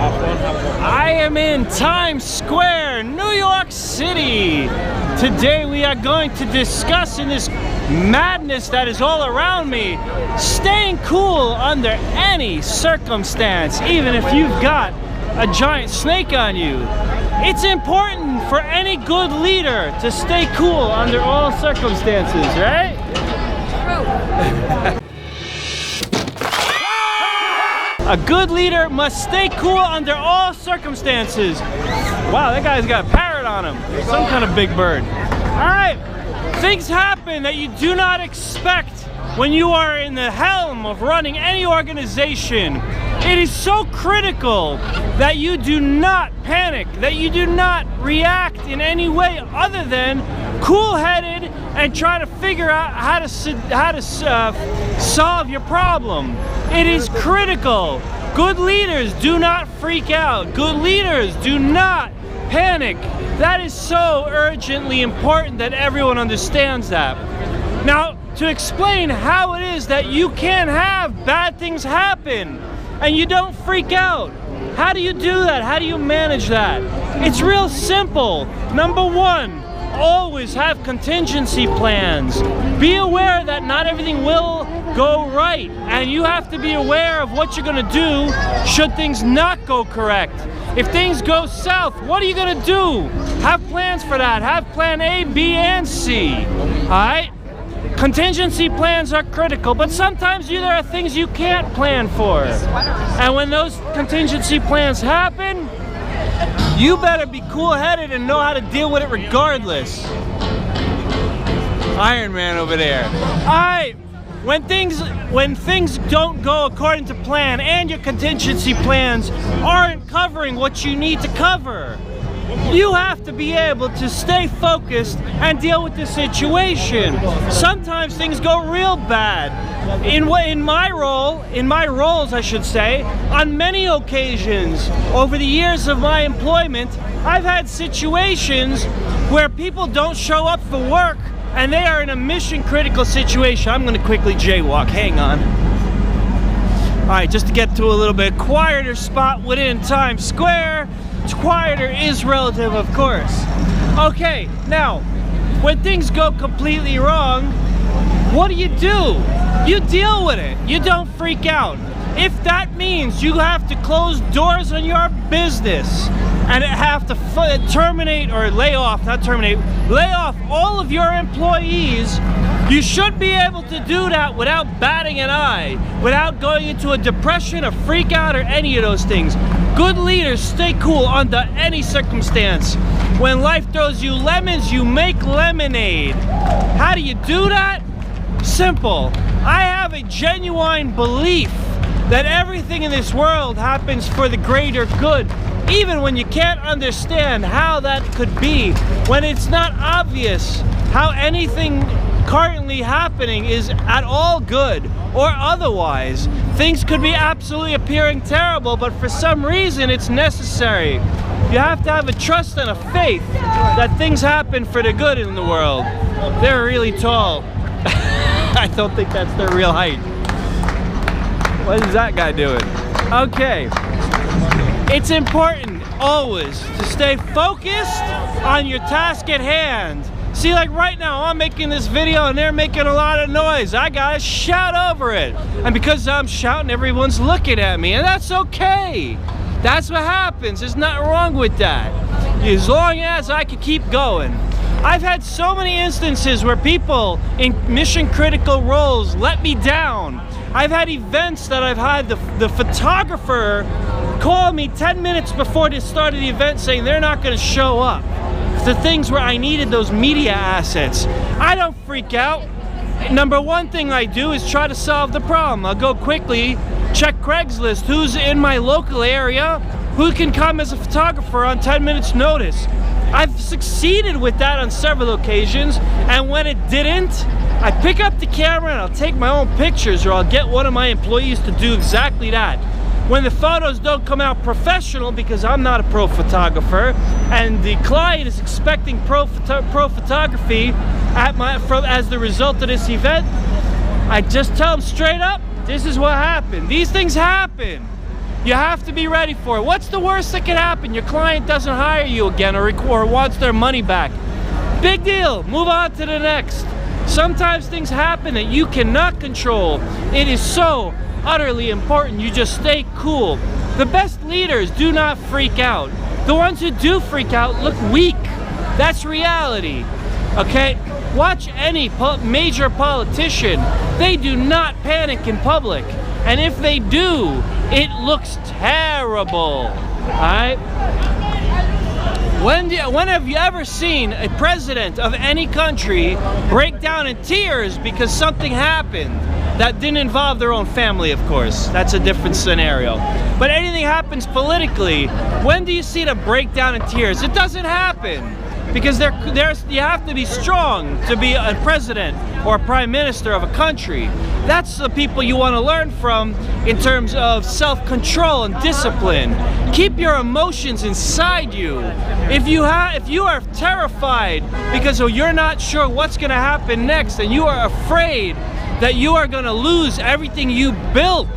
I am in Times Square, New York City. Today we are going to discuss in this madness that is all around me, staying cool under any circumstance, even if you've got a giant snake on you. It's important for any good leader to stay cool under all circumstances, right? A good leader must stay cool under all circumstances. Wow, that guy's got a parrot on him. Some kind of big bird. All right, things happen that you do not expect when you are in the helm of running any organization. It is so critical that you do not panic, that you do not react in any way other than cool-headed and try to figure out how to solve your problem. It is critical. Good leaders do not freak out. Good leaders do not panic. That is so urgently important that everyone understands that. Now, to explain how it is that you can have bad things happen and you don't freak out. How do you do that? How do you manage that? It's real simple. Number one, always have contingency plans. Be aware that not everything will go right, and you have to be aware of what you're gonna do should things not go correct. If things go south, what are you gonna do? Have plans for that. Have plan A, B, and C. All right? Contingency plans are critical, but sometimes there are things you can't plan for. And when those contingency plans happen, you better be cool-headed and know how to deal with it regardless. Iron Man over there. All right, when things don't go according to plan and your contingency plans aren't covering what you need to cover, you have to be able to stay focused and deal with the situation. Sometimes things go real bad. In my roles, I should say, on many occasions over the years of my employment, I've had situations where people don't show up for work and they are in a mission critical situation. I'm gonna quickly jaywalk, hang on. All right, just to get to a little bit quieter spot within Times Square. Quieter is relative, of course. Okay, now, when things go completely wrong, what do? You deal with it. You don't freak out. If that means you have to close doors on your business and have to terminate or lay off all of your employees, you should be able to do that without batting an eye, without going into a depression, a freak out, or any of those things. Good leaders stay cool under any circumstance. When life throws you lemons, you make lemonade. How do you do that? Simple. I have a genuine belief that everything in this world happens for the greater good, even when you can't understand how that could be, when it's not obvious how anything currently happening is at all good or otherwise. Things could be absolutely appearing terrible, but for some reason it's necessary. You have to have a trust and a faith that things happen for the good in the world. They're really tall. I don't think that's their real height. What is that guy doing? Okay. It's important always to stay focused on your task at hand. See, like right now, I'm making this video and they're making a lot of noise. I gotta shout over it. And because I'm shouting, everyone's looking at me, and that's okay. That's what happens. There's nothing wrong with that. As long as I can keep going. I've had so many instances where people in mission critical roles let me down. I've had events that I've had the photographer call me 10 minutes before the start of the event saying they're not gonna show up. The things where I needed those media assets. I don't freak out. Number one thing I do is try to solve the problem. I'll go quickly, check Craigslist, who's in my local area, who can come as a photographer on 10 minutes notice. I've succeeded with that on several occasions, and when it didn't, I pick up the camera and I'll take my own pictures, or I'll get one of my employees to do exactly that. When the photos don't come out professional, because I'm not a pro photographer, and the client is expecting pro photography as the result of this event, I just tell them straight up, this is what happened. These things happen. You have to be ready for it. What's the worst that can happen? Your client doesn't hire you again or wants their money back. Big deal. Move on to the next. Sometimes things happen that you cannot control. It is so utterly important you just stay cool. The best leaders do not freak out. The ones who do freak out look weak. That's reality. Okay? Watch any major politician. They do not panic in public. And if they do, it looks terrible. Alright? When have you ever seen a president of any country break down in tears because something happened that didn't involve their own family, of course? That's a different scenario. But anything happens politically, when do you see them break down in tears? It doesn't happen. Because you have to be strong to be a president or a prime minister of a country. That's the people you want to learn from in terms of self-control and discipline. Keep your emotions inside you. If you are terrified because you're not sure what's going to happen next and you are afraid that you are going to lose everything you built,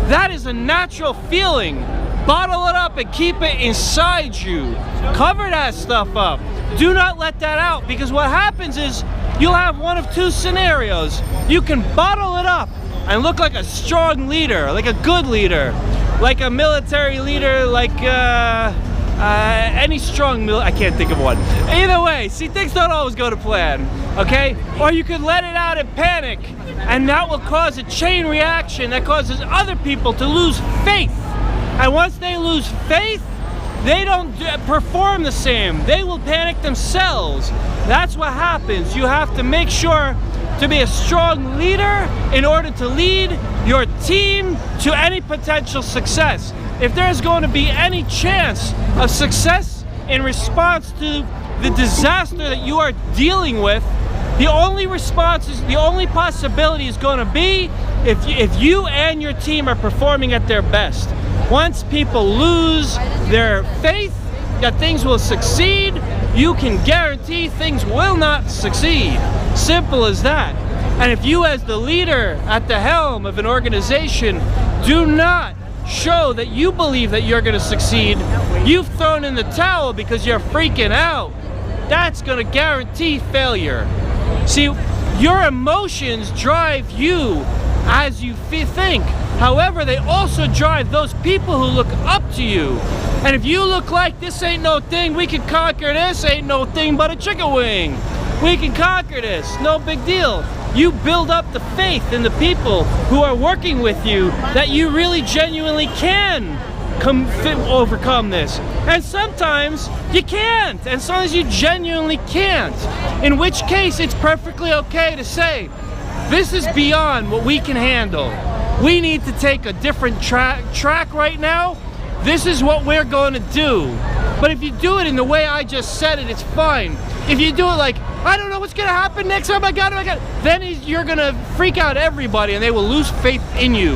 that is a natural feeling. Bottle it up and keep it inside you. Cover that stuff up. Do not let that out, because what happens is you'll have one of two scenarios. You can bottle it up and look like a strong leader, like a good leader, like a military leader, like any strong I can't think of one. Either way, see, things don't always go to plan, okay? Or you could let it out in panic, and that will cause a chain reaction that causes other people to lose faith. And once they lose faith, they don't perform the same. They will panic themselves. That's what happens. You have to make sure to be a strong leader in order to lead your team to any potential success. If there's going to be any chance of success in response to the disaster that you are dealing with, the only possibility is going to be if you and your team are performing at their best. Once people lose their faith that things will succeed, you can guarantee things will not succeed. Simple as that. And if you, as the leader at the helm of an organization, do not show that you believe that you're going to succeed, you've thrown in the towel because you're freaking out, that's going to guarantee failure. See, your emotions drive you as you think. However, they also drive those people who look up to you. And if you look like this ain't no thing, we can conquer this, ain't no thing but a chicken wing. We can conquer this, no big deal. You build up the faith in the people who are working with you that you really genuinely can overcome this. And sometimes you can't, and sometimes you genuinely can't. In which case, it's perfectly okay to say, this is beyond what we can handle. We need to take a different track right now. This is what we're going to do. But if you do it in the way I just said it, it's fine. If you do it like, I don't know what's going to happen next, oh my God, then you're going to freak out everybody and they will lose faith in you.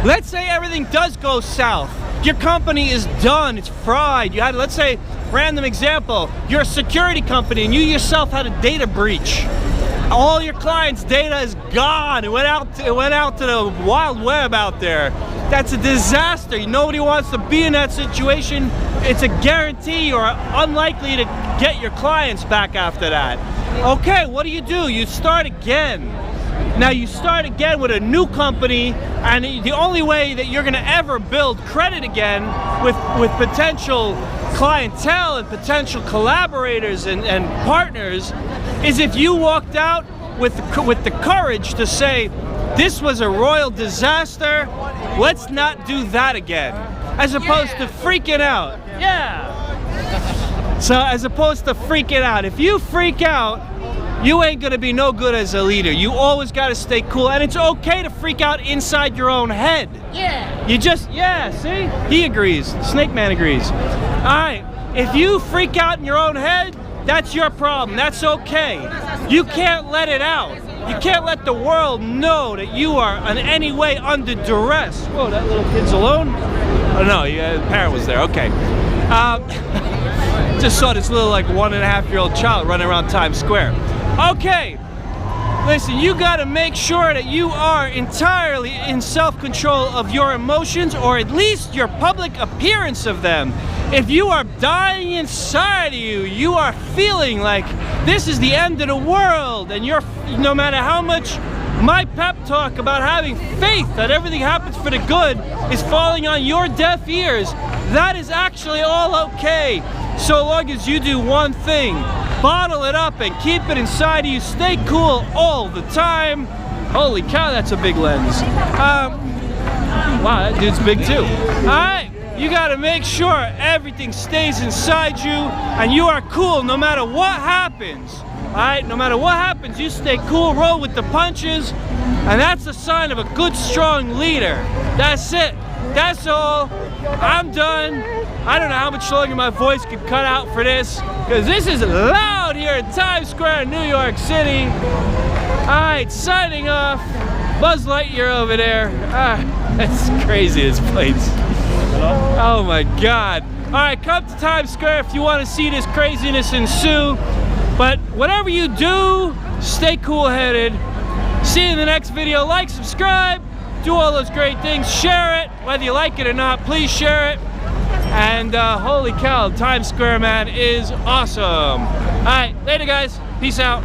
Let's say everything does go south. Your company is done, it's fried. You had, let's say, random example, you're a security company and you yourself had a data breach. All your clients' data is gone. It went out to the wild web out there. That's a disaster. Nobody wants to be in that situation. It's a guarantee you're unlikely to get your clients back after that. Okay, what do? You start again. Now you start again with a new company, and the only way that you're gonna ever build credit again with potential clientele and potential collaborators and partners is if you walked out with the courage to say, this was a royal disaster, let's not do that again. As opposed to freaking out. Yeah. So as opposed to freaking out. If you freak out, you ain't gonna be no good as a leader. You always gotta stay cool, and it's okay to freak out inside your own head. Yeah. You just, yeah, see? He agrees. Snake Man agrees. All right, if you freak out in your own head, that's your problem. That's okay. You can't let it out. You can't let the world know that you are in any way under duress. Whoa, that little kid's alone? Oh no, the parent was there, okay. Just saw this little like 1.5-year-old child running around Times Square. Okay, listen, you gotta make sure that you are entirely in self-control of your emotions, or at least your public appearance of them. If you are dying inside of you, you are feeling like this is the end of the world, and you're, no matter how much my pep talk about having faith that everything happens for the good is falling on your deaf ears, that is actually all okay, so long as you do one thing: bottle it up and keep it inside of you. Stay cool all the time. Holy cow, that's a big lens. Wow, that dude's big too. Alright, you gotta make sure everything stays inside you and you are cool no matter what happens. Alright, no matter what happens, you stay cool, roll with the punches, and that's a sign of a good, strong leader. That's it. That's all. I'm done. I don't know how much longer my voice can cut out for this, because this is loud here in Times Square in New York City. Alright, signing off. Buzz Lightyear over there. That's crazy, this place. Oh my God. Alright, come to Times Square if you want to see this craziness ensue. But whatever you do, stay cool-headed. See you in the next video. Like, subscribe, do all those great things. Share it, whether you like it or not. Please share it. And holy cow, Times Square, man, is awesome. All right, later, guys. Peace out.